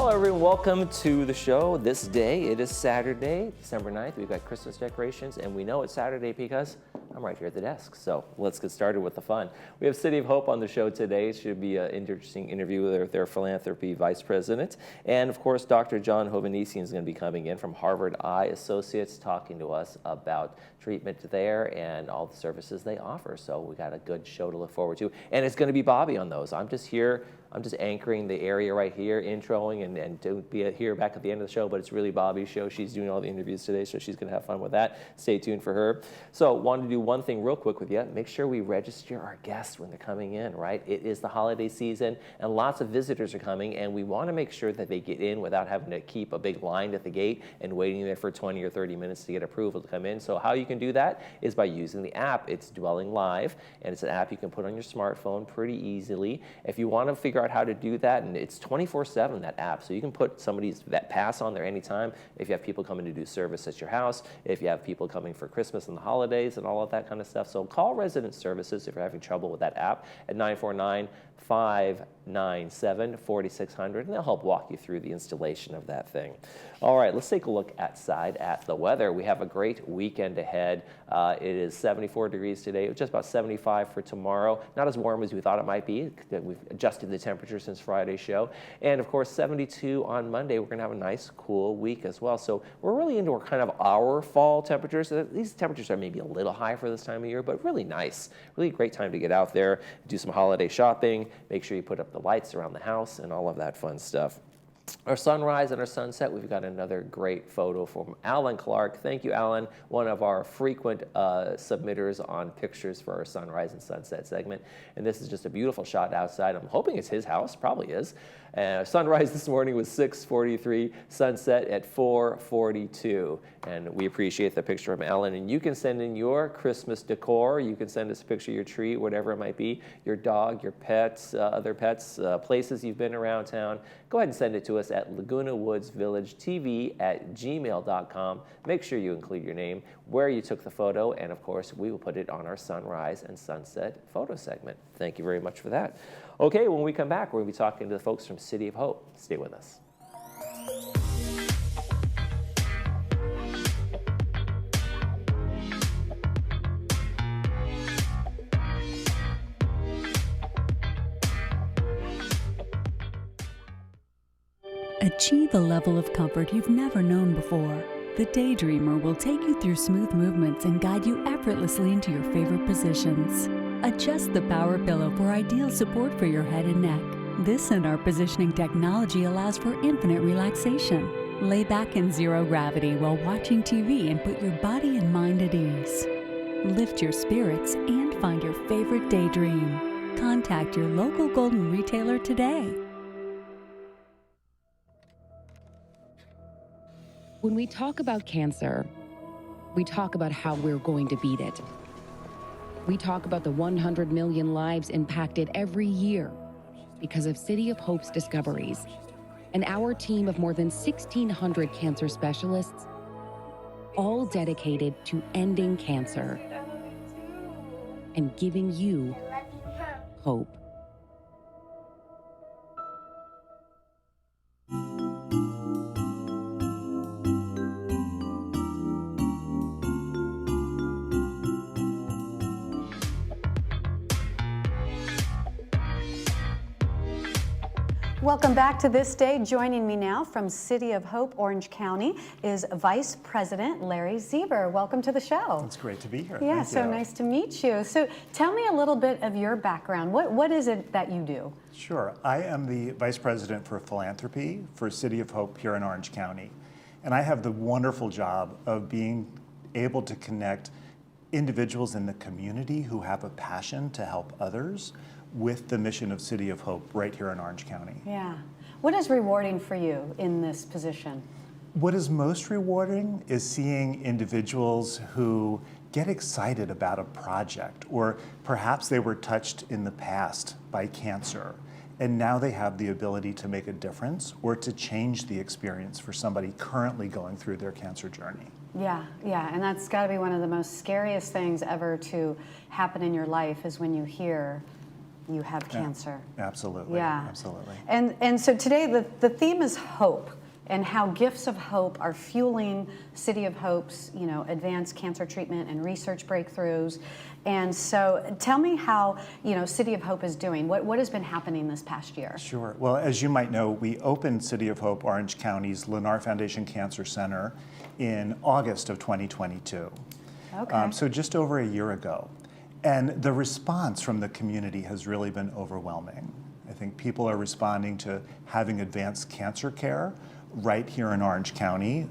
Hello everyone, welcome to the show. This day, it is Saturday, December 9th. We've got Christmas decorations, and we know it's Saturday because I'm right here at the desk. So let's get started with the fun. We have City of Hope on the show today. It should be an interesting interview with their philanthropy vice president. And of course, Dr. John Hovanesian is going to be coming in from Harvard Eye Associates, talking to us about treatment there and all the services they offer. So we got a good show to look forward to. And it's going to be Bobby on those. I'm just here. I'm just anchoring the area right here, introing, and to be here back at the end of the show, but it's really Bobby's show. She's doing all the interviews today, so she's going to have fun with that. Stay tuned for her. So wanted to do one thing real quick with you. Make sure we register our guests when they're coming in, right? It is the holiday season, and lots of visitors are coming, and we want to make sure that they get in without having to keep a big line at the gate and waiting there for 20 or 30 minutes to get approval to come in. So how you can do that is by using the app. It's Dwelling Live, and it's an app you can put on your smartphone pretty easily. If you want to figure out how to do that, and it's 24/7, that app, so you can put somebody's that pass on there anytime. If you have people coming to do service at your house, if you have people coming for Christmas and the holidays and all of that kind of stuff. So call Resident Services if you're having trouble with that app at 949-597-4600, and they'll help walk you through the installation of that thing. All right, let's take a look outside at the weather. We have a great weekend ahead. It is 74 degrees today, just about 75 for tomorrow. Not as warm as we thought it might be. We've adjusted the temperature since Friday's show. And of course, 72 on Monday. We're going to have a nice, cool week as well. So we're really into our fall temperatures. These temperatures are maybe a little high for this time of year, but really nice. Really great time to get out there, do some holiday shopping, make sure you put up the lights around the house and all of that fun stuff. Our sunrise and our sunset, we've got another great photo from Alan Clark. Thank you, Alan, one of our frequent submitters on pictures for our sunrise and sunset segment. And this is just a beautiful shot outside. I'm hoping it's his house, probably is. Sunrise this morning was 6:43, sunset at 4:42. And we appreciate the picture from Alan. And you can send in your Christmas decor. You can send us a picture of your tree, whatever it might be, your dog, your pets, other pets, places you've been around town. Go ahead and send it to us at Laguna Woods Village TV at gmail.com. Make sure you include your name, where you took the photo, and of course, we will put it on our sunrise and sunset photo segment. Thank you very much for that. Okay, when we come back, we're going to be talking to the folks from City of Hope. Stay with us. Achieve a level of comfort you've never known before. The Daydreamer will take you through smooth movements and guide you effortlessly into your favorite positions. Adjust the power pillow for ideal support for your head and neck. This and our positioning technology allows for infinite relaxation. Lay back in zero gravity while watching TV and put your body and mind at ease. Lift your spirits and find your favorite daydream. Contact your local Golden retailer today. When we talk about cancer, we talk about how we're going to beat it. We talk about the 100 million lives impacted every year because of City of Hope's discoveries and our team of more than 1,600 cancer specialists, all dedicated to ending cancer and giving you hope. Welcome back to This Day. Joining me now from City of Hope, Orange County, is Vice President Larry Zieber. Welcome to the show. It's great to be here. Yeah, Thank so you. nice to meet you. So tell me a little bit of your background. What is it that you do? Sure. I am the Vice President for Philanthropy for City of Hope here in Orange County. And I have the wonderful job of being able to connect individuals in the community who have a passion to help others with the mission of City of Hope right here in Orange County. Yeah. What is rewarding for you in this position? What is most rewarding is seeing individuals who get excited about a project, or perhaps they were touched in the past by cancer, and now they have the ability to make a difference or to change the experience for somebody currently going through their cancer journey. Yeah, and that's got to be one of the most scariest things ever to happen in your life is when you hear you have cancer. Absolutely. Yeah. Absolutely. And so today the theme is hope, and how gifts of hope are fueling City of Hope's, advanced cancer treatment and research breakthroughs. And so tell me how, City of Hope is doing. What has been happening this past year? Sure. Well, as you might know, we opened City of Hope Orange County's Lennar Foundation Cancer Center in August of 2022. Okay. So just over a year ago. And the response from the community has really been overwhelming. I think people are responding to having advanced cancer care right here in Orange County.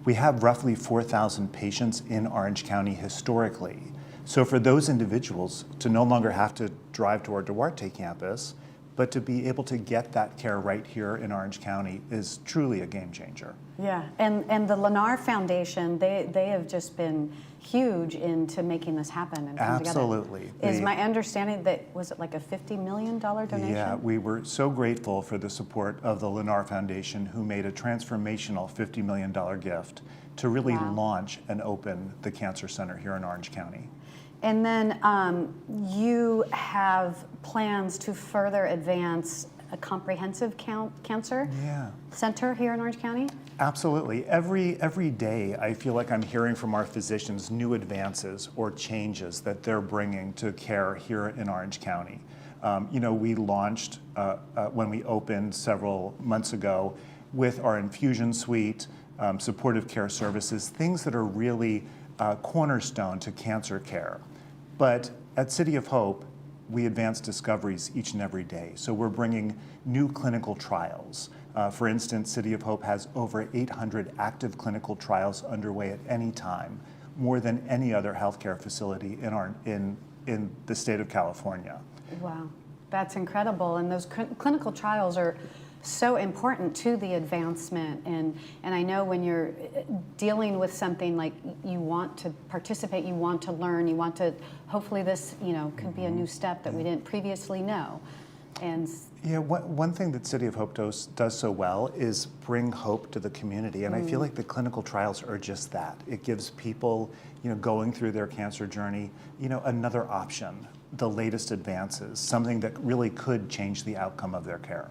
We have roughly 4,000 patients in Orange County historically. So for those individuals to no longer have to drive to our Duarte campus, but to be able to get that care right here in Orange County is truly a game changer. Yeah, and the Lennar Foundation, they have just been huge into making this happen and come Absolutely. together. Is my understanding that, was it like a $50 million donation? Yeah, we were so grateful for the support of the Lennar Foundation, who made a transformational $50 million gift to really launch and open the Cancer Center here in Orange County. And then you have plans to further advance a comprehensive cancer center here in Orange County? Absolutely. Every day I feel like I'm hearing from our physicians new advances or changes that they're bringing to care here in Orange County. We launched when we opened several months ago with our infusion suite, supportive care services, things that are really cornerstone to cancer care. But at City of Hope, we advance discoveries each and every day. So we're bringing new clinical trials. For instance, City of Hope has over 800 active clinical trials underway at any time, more than any other healthcare facility in the state of California. Wow, that's incredible. And those clinical trials are so important to the advancement, and I know when you're dealing with something like you want to participate, you want to learn, you want to, hopefully this could be a new step that we didn't previously know. And yeah, one thing that City of Hope does so well is bring hope to the community, and I feel like the clinical trials are just that. It gives people going through their cancer journey another option, the latest advances, something that really could change the outcome of their care.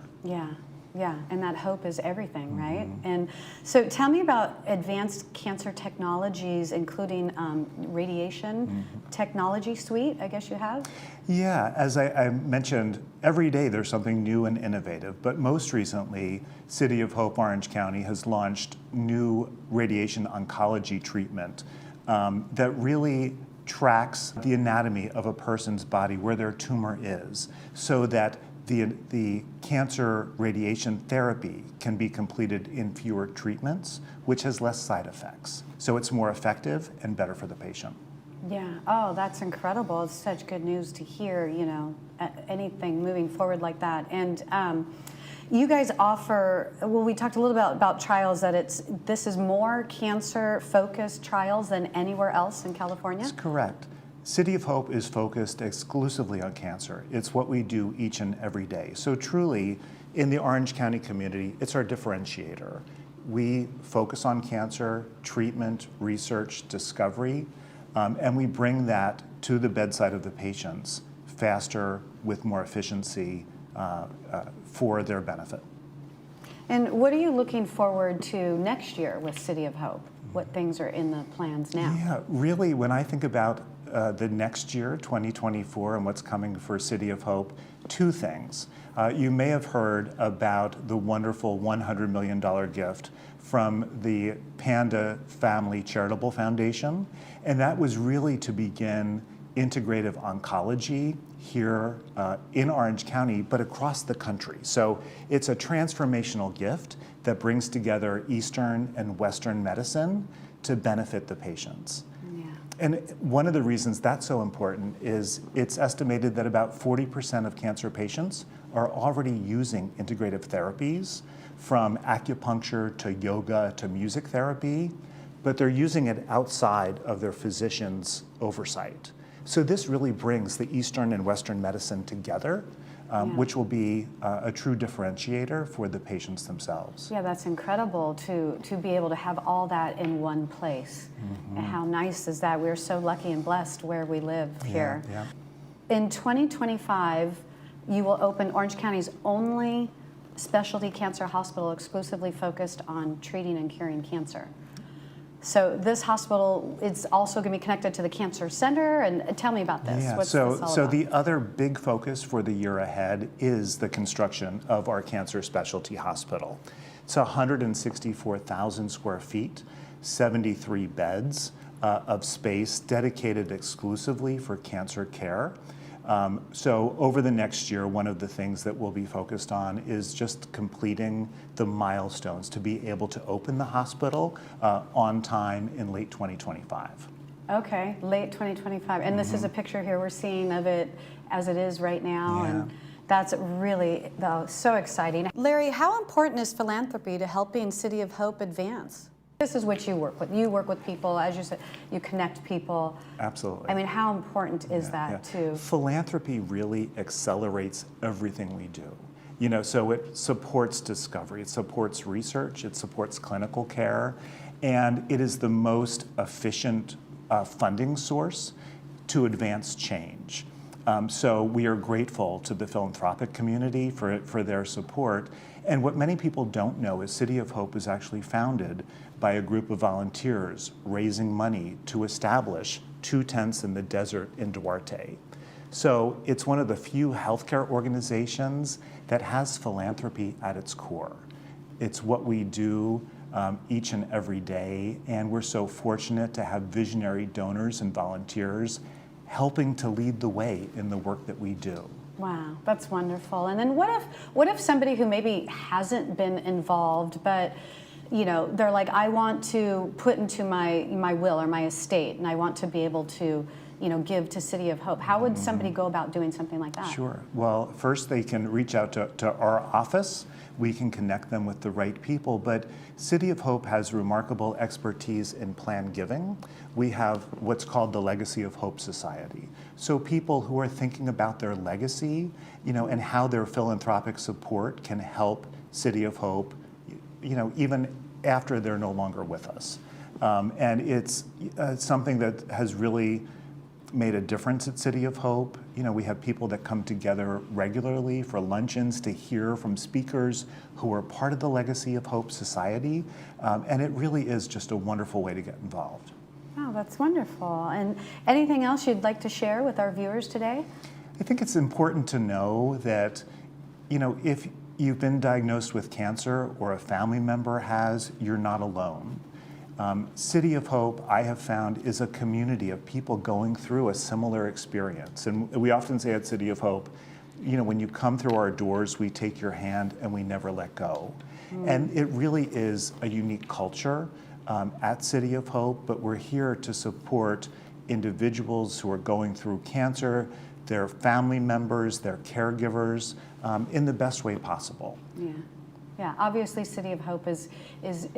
Yeah, and that hope is everything, right? And so tell me about advanced cancer technologies, including radiation technology suite, I guess you have? Yeah, as I mentioned, every day there's something new and innovative, but most recently, City of Hope Orange County has launched new radiation oncology treatment that really tracks the anatomy of a person's body, where their tumor is, so that the cancer radiation therapy can be completed in fewer treatments, which has less side effects. So it's more effective and better for the patient. Yeah, oh, that's incredible. It's such good news to hear, anything moving forward like that. And you guys offer, well, we talked a little bit about trials, that this is more cancer-focused trials than anywhere else in California? That's correct. City of Hope is focused exclusively on cancer. It's what we do each and every day. So truly, in the Orange County community, it's our differentiator. We focus on cancer, treatment, research, discovery, and we bring that to the bedside of the patients faster, with more efficiency, for their benefit. And what are you looking forward to next year with City of Hope? What things are in the plans now? Yeah, really, when I think about the next year, 2024, and what's coming for City of Hope, two things. You may have heard about the wonderful $100 million gift from the Panda Family Charitable Foundation, and that was really to begin integrative oncology here in Orange County, but across the country. So it's a transformational gift that brings together Eastern and Western medicine to benefit the patients. And one of the reasons that's so important is it's estimated that about 40% of cancer patients are already using integrative therapies, from acupuncture to yoga to music therapy, but they're using it outside of their physician's oversight. So this really brings the Eastern and Western medicine together, which will be a true differentiator for the patients themselves. Yeah, that's incredible to be able to have all that in one place. And how nice is that? We're so lucky and blessed where we live here. Yeah. In 2025, you will open Orange County's only specialty cancer hospital exclusively focused on treating and curing cancer. So this hospital is also going to be connected to the Cancer Center, and tell me about this. Yeah, What's so this all so about? the other big focus for the year ahead is the construction of our cancer specialty hospital. It's 164,000 square feet, 73 beds of space dedicated exclusively for cancer care. So over the next year, one of the things that we'll be focused on is just completing the milestones to be able to open the hospital on time in late 2025. Okay, late 2025. And this is a picture here we're seeing of it as it is right now. Yeah. And that's really so exciting. Larry, how important is philanthropy to helping City of Hope advance? This is what you work with. You work with people, as you said, you connect people. Absolutely. I mean, how important is that too? Philanthropy really accelerates everything we do. You know, so it supports discovery, it supports research, it supports clinical care, and it is the most efficient funding source to advance change. So we are grateful to the philanthropic community for their support. And what many people don't know is City of Hope is actually founded by a group of volunteers raising money to establish 2 tents in the desert in Duarte. So it's one of the few healthcare organizations that has philanthropy at its core. It's what we do each and every day, and we're so fortunate to have visionary donors and volunteers helping to lead the way in the work that we do. Wow, that's wonderful. And then what if somebody who maybe hasn't been involved, but you know, they're like, I want to put into my will or my estate, and I want to be able to, you know, give to City of Hope. How would somebody go about doing something like that? Sure. Well, first they can reach out to our office. We can connect them with the right people. But City of Hope has remarkable expertise in plan giving. We have what's called the Legacy of Hope Society. So people who are thinking about their legacy, you know, and how their philanthropic support can help City of Hope, you know, even after they're no longer with us. And it's something that has really made a difference at City of Hope. You know, we have people that come together regularly for luncheons to hear from speakers who are part of the Legacy of Hope Society. And it really is just a wonderful way to get involved. Oh, that's wonderful. And anything else you'd like to share with our viewers today? I think it's important to know that, you know, if you've been diagnosed with cancer or a family member has, you're not alone. City of Hope, I have found, is a community of people going through a similar experience. And we often say at City of Hope, you know, when you come through our doors, we take your hand and we never let go. And it really is a unique culture at City of Hope, but we're here to support individuals who are going through cancer, their family members, their caregivers, in the best way possible. Yeah. Yeah, obviously City of Hope is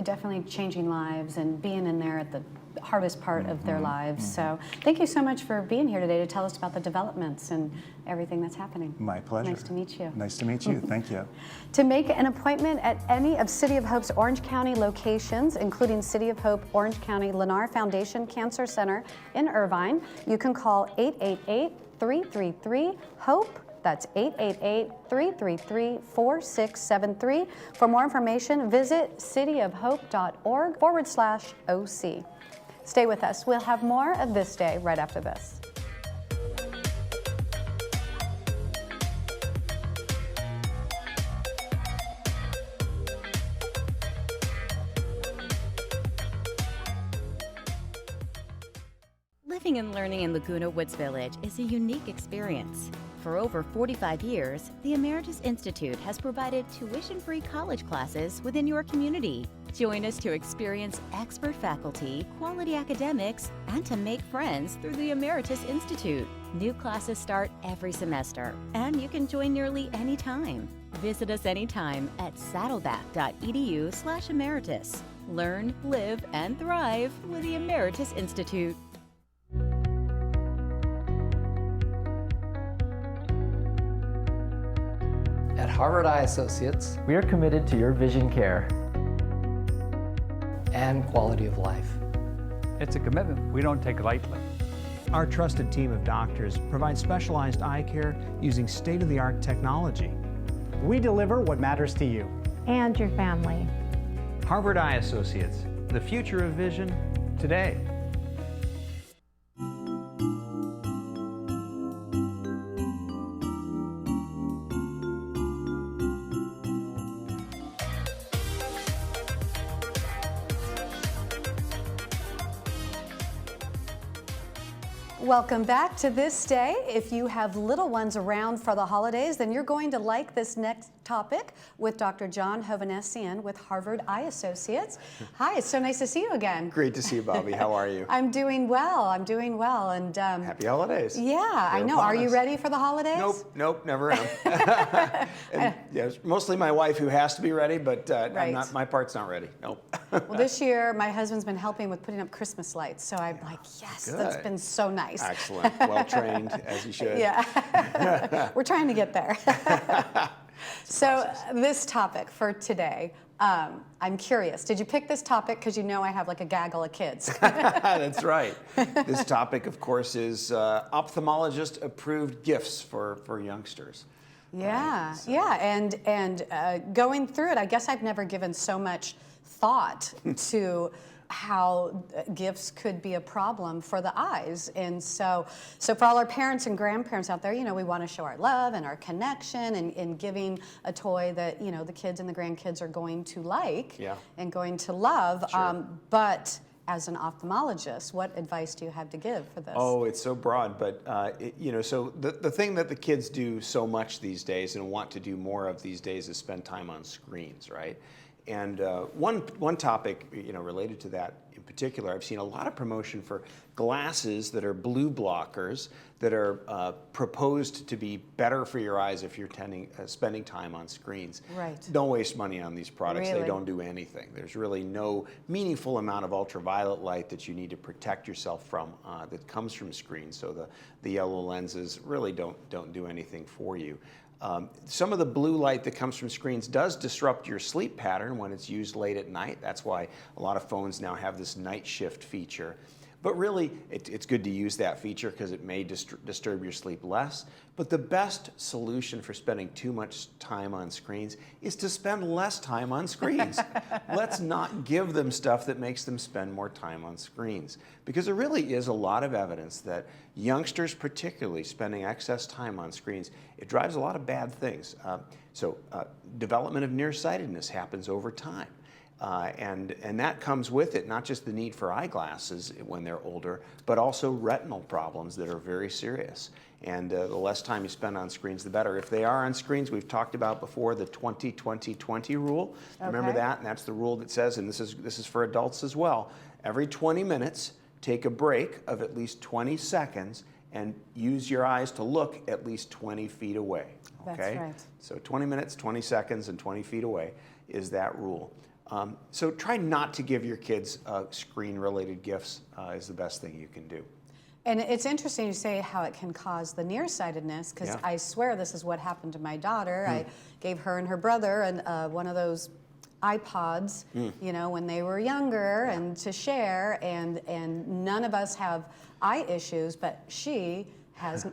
definitely changing lives and being in there at the hardest part of their lives. So thank you so much for being here today to tell us about the developments and everything that's happening. My pleasure. Nice to meet you. Nice to meet you. Thank you. To make an appointment at any of City of Hope's Orange County locations, including City of Hope Orange County Lennar Foundation Cancer Center in Irvine, you can call 888-333-HOPE. That's 888-333-4673. For more information, visit cityofhope.org/OC. Stay with us. We'll have more of This Day right after this. Living and learning in Laguna Woods Village is a unique experience. For over 45 years, the Emeritus Institute has provided tuition-free college classes within your community. Join us to experience expert faculty, quality academics, and to make friends through the Emeritus Institute. New classes start every semester, and you can join nearly any time. Visit us anytime at saddleback.edu/emeritus. Learn, live, and thrive with the Emeritus Institute. At Harvard Eye Associates We are committed to your vision care. and quality of life. It's a commitment we don't take lightly. Our trusted team of doctors provides specialized eye care using state-of-the-art technology. We deliver what matters to you. And your family. Harvard Eye Associates, the future of vision today. Welcome back to This Day. If you have little ones around for the holidays, then you're going to like this next topic with Dr. John Hovannessian with Harvard Eye Associates. Hi, it's so nice to see you again. Great to see you, Bobby. How are you? I'm doing well. I'm doing well. And happy holidays. Yeah, I know. Are you ready for the holidays? Nope, never am. And, it's mostly my wife who has to be ready, but Right. my part's not ready. Nope. Well, this year my husband's been helping with putting up Christmas lights, so I'm like, yes, that's Good. been so nice. Excellent. Well trained, as you should. Yeah, we're trying to get there. So this topic for today, I'm curious. Did you pick this topic because you know I have like a gaggle of kids? That's right. This topic, of course, is ophthalmologist-approved gifts for youngsters. Yeah, Right, so- yeah, and going through it, I guess I've never given so much thought to how gifts could be a problem for the eyes. And so for all our parents and grandparents out there, you know, we want to show our love and our connection and giving a toy that, you know, the kids and the grandkids are going to like and going to love. Sure. But as an ophthalmologist, what advice do you have to give for this? Oh, it's so broad, but you know, so the thing that the kids do so much these days and want to do more of these days is spend time on screens, right? And one topic, you know, related to that in particular, I've seen a lot of promotion for glasses that are blue blockers that are proposed to be better for your eyes if you're spending time on screens. Right. Don't waste money on these products. Really? They don't do anything. There's really no meaningful amount of ultraviolet light that you need to protect yourself from that comes from screens. So the yellow lenses really don't do anything for you. Some of the blue light that comes from screens does disrupt your sleep pattern when it's used late at night. That's why a lot of phones now have this night shift feature. But really, it's good to use that feature because it may disturb your sleep less. But the best solution for spending too much time on screens is to spend less time on screens. Let's not give them stuff that makes them spend more time on screens. Because there really is a lot of evidence that youngsters particularly spending excess time on screens, it drives a lot of bad things. Development of nearsightedness happens over time. And that comes with it, not just the need for eyeglasses when they're older, but also retinal problems that are very serious. And the less time you spend on screens, the better. If they are on screens, we've talked about before the 20-20-20 rule. Okay. Remember that? And that's the rule that says, and this is for adults as well, every 20 minutes, take a break of at least 20 seconds and use your eyes to look at least 20 feet away. Okay? That's right. So 20 minutes, 20 seconds, and 20 feet away is that rule. So try not to give your kids screen-related gifts is the best thing you can do. And it's interesting you say how it can cause the nearsightedness, because I swear this is what happened to my daughter. I gave her and her brother one of those iPods, you know, when they were younger, and to share, and none of us have eye issues, but she has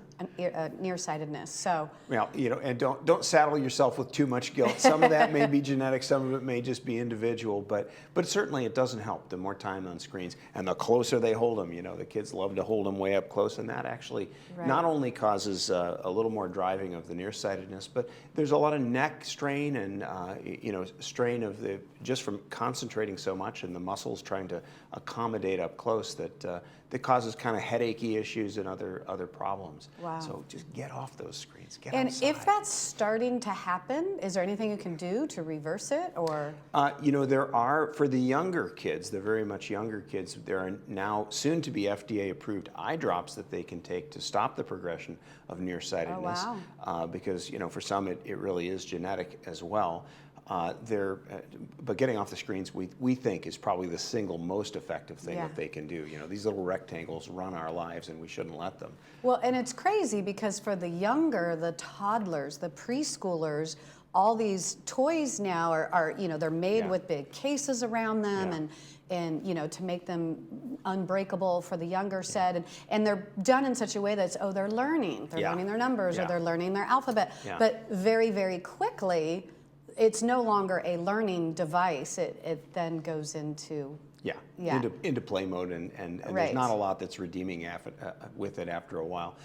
nearsightedness. So, well, you know, and don't saddle yourself with too much guilt. Some of that may be genetic, some of it may just be individual, but certainly it doesn't help the more time on screens and the closer they hold them. You know, the kids love to hold them way up close, and that actually not only causes a little more driving of the nearsightedness, but there's a lot of neck strain and you know, strain of just from concentrating so much and the muscles trying to accommodate up close that causes kind of headachy issues and other problems. Wow. So just get off those screens. Get and outside. if that's starting to happen, is there anything you can do to reverse it, or? You know, there are, for the younger kids, the very much younger kids, there are now soon to be FDA-approved eye drops that they can take to stop the progression of nearsightedness. Oh, wow. Because, you know, for some it really is genetic as well. But getting off the screens, we think, is probably the single most effective thing that they can do. You know, these little rectangles run our lives, and we shouldn't let them. Well, and it's crazy because for the younger, the toddlers, the preschoolers, all these toys now are you know, they're made with big cases around them, and you know, to make them unbreakable for the younger set, and they're done in such a way that they're learning their numbers, or they're learning their alphabet, but very, very quickly, it's no longer a learning device. It then goes into into play mode, and there's not a lot that's redeeming with it after a while.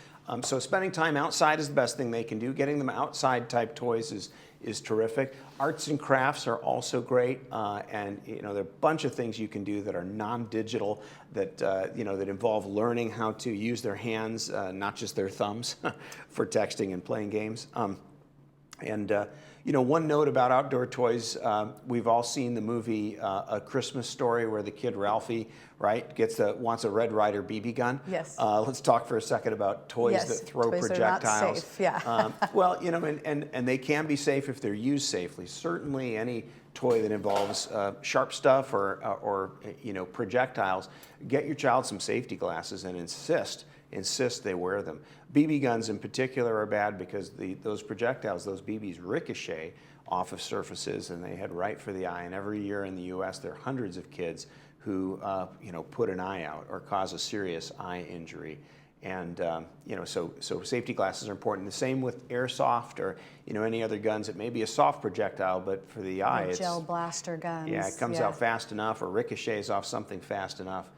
So spending time outside is the best thing they can do. Getting them outside type toys is terrific. Arts and crafts are also great, and you know, there are a bunch of things you can do that are non-digital, that you know, that involve learning how to use their hands, not just their thumbs, for texting and playing games. You know, one note about outdoor toys, we've all seen the movie A Christmas Story, where the kid Ralphie, right, wants a Red Ryder BB gun. Yes. Let's talk for a second about toys that throw toys projectiles. Are not safe. Yeah. Well, you know, and they can be safe if they're used safely. Certainly, any toy that involves sharp stuff or you know, projectiles, get your child some safety glasses and insist they wear them. BB guns in particular are bad because those projectiles, those BBs, ricochet off of surfaces, and they head right for the eye. And every year in the U.S., there are hundreds of kids who you know, put an eye out or cause a serious eye injury. And you know, so safety glasses are important. The same with airsoft or, you know, any other guns. It may be a soft projectile, but for the eye, it's gel blaster guns. Yeah, it comes out fast enough or ricochets off something fast enough.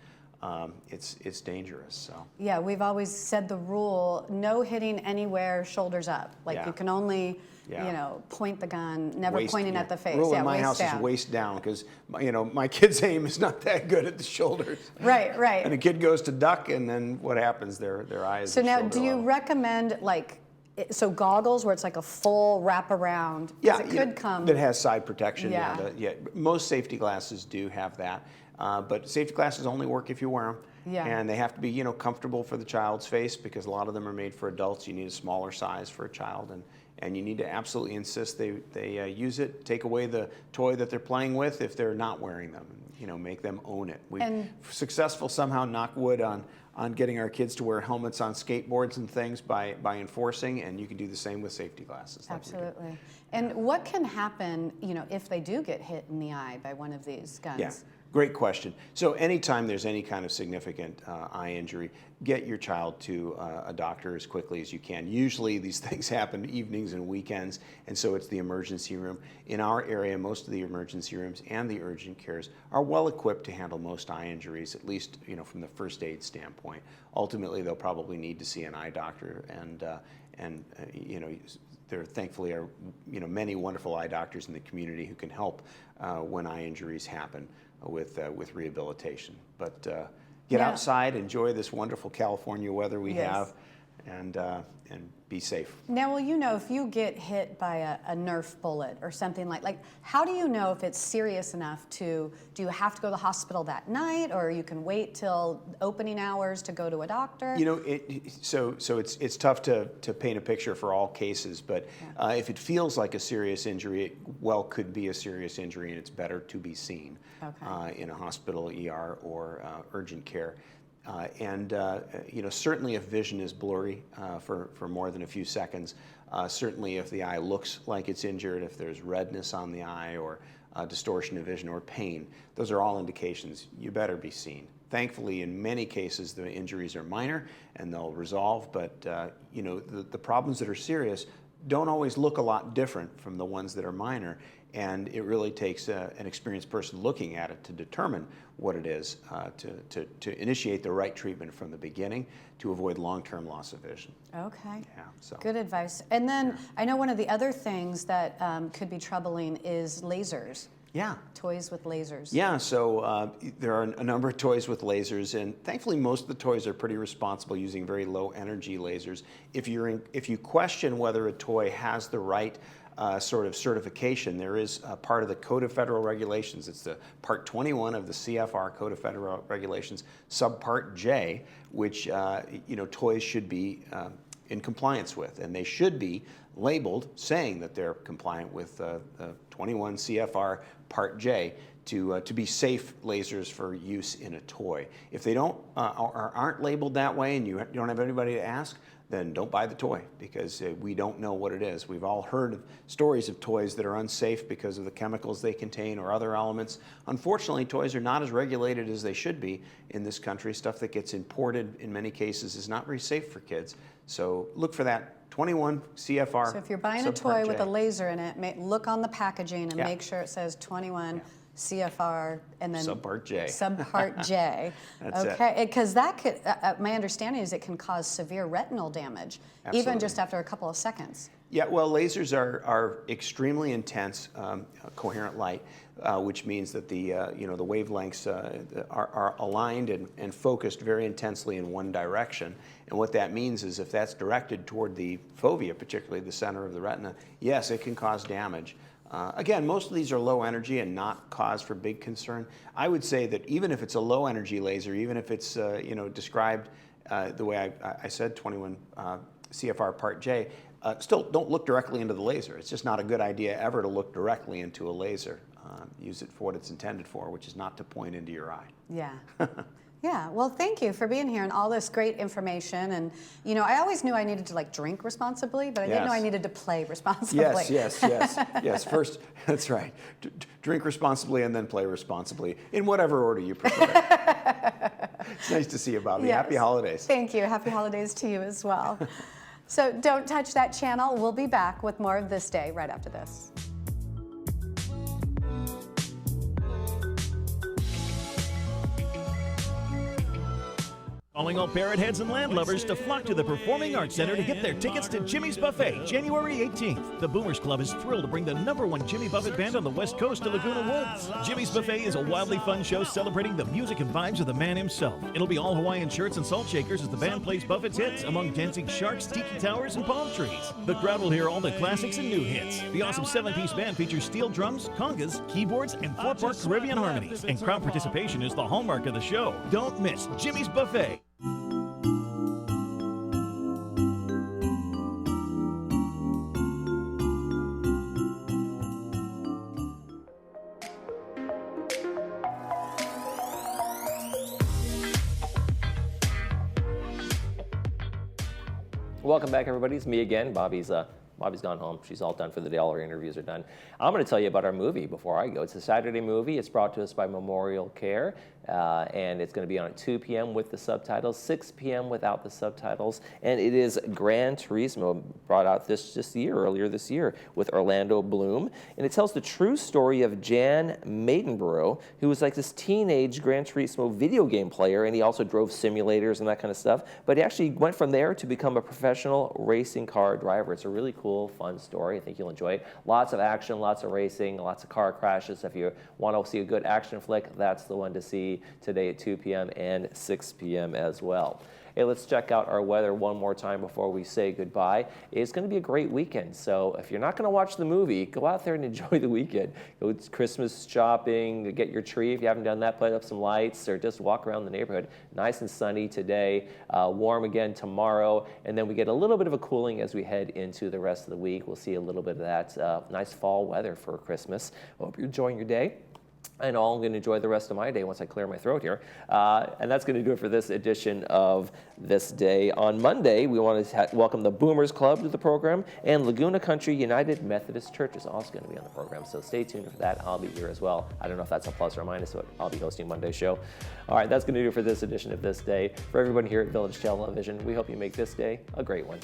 It's dangerous. So yeah, we've always said the rule: no hitting anywhere, shoulders up. Like you can only you know, point the gun, never pointing at the face. Rule in my house is waist down, because you know, my kid's aim is not that good at the shoulders. Right. And a kid goes to duck, and then what happens? Their eyes. So now, do you recommend goggles where it's like a full wraparound? Yeah, it could come. That has side protection. Yeah. Most safety glasses do have that. But safety glasses only work if you wear them. Yeah. And they have to be, you know, comfortable for the child's face, because a lot of them are made for adults. You need a smaller size for a child, and you need to absolutely insist they use it. Take away the toy that they're playing with if they're not wearing them. You know, make them own it. We're successful somehow, knock wood, on getting our kids to wear helmets on skateboards and things by enforcing, and you can do the same with safety glasses. Absolutely. And what can happen, you know, if they do get hit in the eye by one of these guns? Yeah. Great question. So anytime there's any kind of significant eye injury, get your child to a doctor as quickly as you can. Usually these things happen evenings and weekends, and so it's the emergency room. In our area, most of the emergency rooms and the urgent cares are well equipped to handle most eye injuries, at least, you know, from the first aid standpoint. Ultimately, they'll probably need to see an eye doctor, and you know, there thankfully are, you know, many wonderful eye doctors in the community who can help when eye injuries happen with rehabilitation. But get outside, enjoy this wonderful California weather we have, and be safe. Now, well, you know, if you get hit by a Nerf bullet or something like, how do you know if it's serious enough do you have to go to the hospital that night, or you can wait till opening hours to go to a doctor? You know, so it's tough to paint a picture for all cases, but if it feels like a serious injury, it could be a serious injury, and it's better to be seen in a hospital, ER, or urgent care. You know, certainly if vision is blurry for more than a few seconds, certainly if the eye looks like it's injured, if there's redness on the eye, or distortion of vision or pain, those are all indications you better be seen. Thankfully, in many cases, the injuries are minor and they'll resolve, but you know, the problems that are serious don't always look a lot different from the ones that are minor, and it really takes an experienced person looking at it to determine what it is, to initiate the right treatment from the beginning to avoid long-term loss of vision. Okay. Yeah. So. Good advice. And then I know one of the other things that could be troubling is lasers. Yeah. Toys with lasers. Yeah, so there are a number of toys with lasers, and thankfully most of the toys are pretty responsible, using very low energy lasers. If you question whether a toy has the right sort of certification, there is part of the Code of Federal Regulations. It's the Part 21 of the CFR Code of Federal Regulations, Subpart J, which you know, toys should be in compliance with, and they should be labeled saying that they're compliant with 21 CFR Part J to be safe lasers for use in a toy. If they don't or aren't labeled that way and you don't have anybody to ask, then don't buy the toy, because we don't know what it is. We've all heard of stories of toys that are unsafe because of the chemicals they contain or other elements. Unfortunately, toys are not as regulated as they should be in this country. Stuff that gets imported in many cases is not very safe for kids. So look for that 21 CFR. So if you're buying a toy with a laser in it, look on the packaging and make sure it says 21 CFR and then Subpart J. Subpart J. That's okay, because that could, my understanding is it can cause severe retinal damage, even just after a couple of seconds. Yeah, well, lasers are extremely intense, coherent light, which means that the the wavelengths are aligned and focused very intensely in one direction. And what that means is if that's directed toward the fovea, particularly the center of the retina, yes, it can cause damage. Again, most of these are low energy and not cause for big concern. I would say that even if it's a low energy laser, even if it's described the way I said, 21 CFR Part J, still don't look directly into the laser. It's just not a good idea ever to look directly into a laser. Use it for what it's intended for, which is not to point into your eye. Yeah. Yeah, well, thank you for being here and all this great information. And, I always knew I needed to drink responsibly, but I didn't know I needed to play responsibly. Yes. First, that's right. Drink responsibly and then play responsibly, in whatever order you prefer. It's nice to see you, Bobby. Yes. Happy holidays. Thank you. Happy holidays to you as well. So don't touch that channel. We'll be back with more of This Day right after this. Calling all parrot heads and land lovers to flock to the Performing Arts Center to get their tickets to Jimmy's Buffet, January 18th. The Boomers Club is thrilled to bring the #1 Jimmy Buffett band on the West Coast to Laguna Woods. Jimmy's Buffet is a wildly fun show celebrating the music and vibes of the man himself. It'll be all Hawaiian shirts and salt shakers as the band plays Buffett's hits among dancing sharks, tiki towers, and palm trees. The crowd will hear all the classics and new hits. The awesome 7-piece band features steel drums, congas, keyboards, and 4-part Caribbean harmonies. And crowd participation is the hallmark of the show. Don't miss Jimmy's Buffet. Welcome back, everybody. It's me again. Bobby's gone home. She's all done for the day. All her interviews are done. I'm going to tell you about our movie before I go. It's a Saturday movie. It's brought to us by Memorial Care, and it's going to be on at 2 p.m. with the subtitles, 6 p.m. without the subtitles, and it is Gran Turismo, brought out earlier this year, with Orlando Bloom, and it tells the true story of Jan Maidenborough, who was like this teenage Gran Turismo video game player, and he also drove simulators and that kind of stuff, but he actually went from there to become a professional racing car driver. It's a really cool, fun story. I think you'll enjoy it. Lots of action, lots of racing, lots of car crashes. If you want to see a good action flick, that's the one to see today at 2 p.m. and 6 p.m. as well. Hey, let's check out our weather one more time before we say goodbye. It's going to be a great weekend, so if you're not going to watch the movie, go out there and enjoy the weekend. Go Christmas shopping, get your tree if you haven't done that, put up some lights, or just walk around the neighborhood. Nice and sunny today, warm again tomorrow, and then we get a little bit of a cooling as we head into the rest of the week. We'll see a little bit of that nice fall weather for Christmas. Hope you're enjoying your day. I know I'm going to enjoy the rest of my day once I clear my throat here. And that's going to do it for this edition of This Day. On Monday, we want to welcome the Boomers Club to the program, and Laguna Country United Methodist Church is also going to be on the program. So stay tuned for that. I'll be here as well. I don't know if that's a plus or a minus, but I'll be hosting Monday's show. All right, that's going to do it for this edition of This Day. For everyone here at Village Television, we hope you make this day a great one.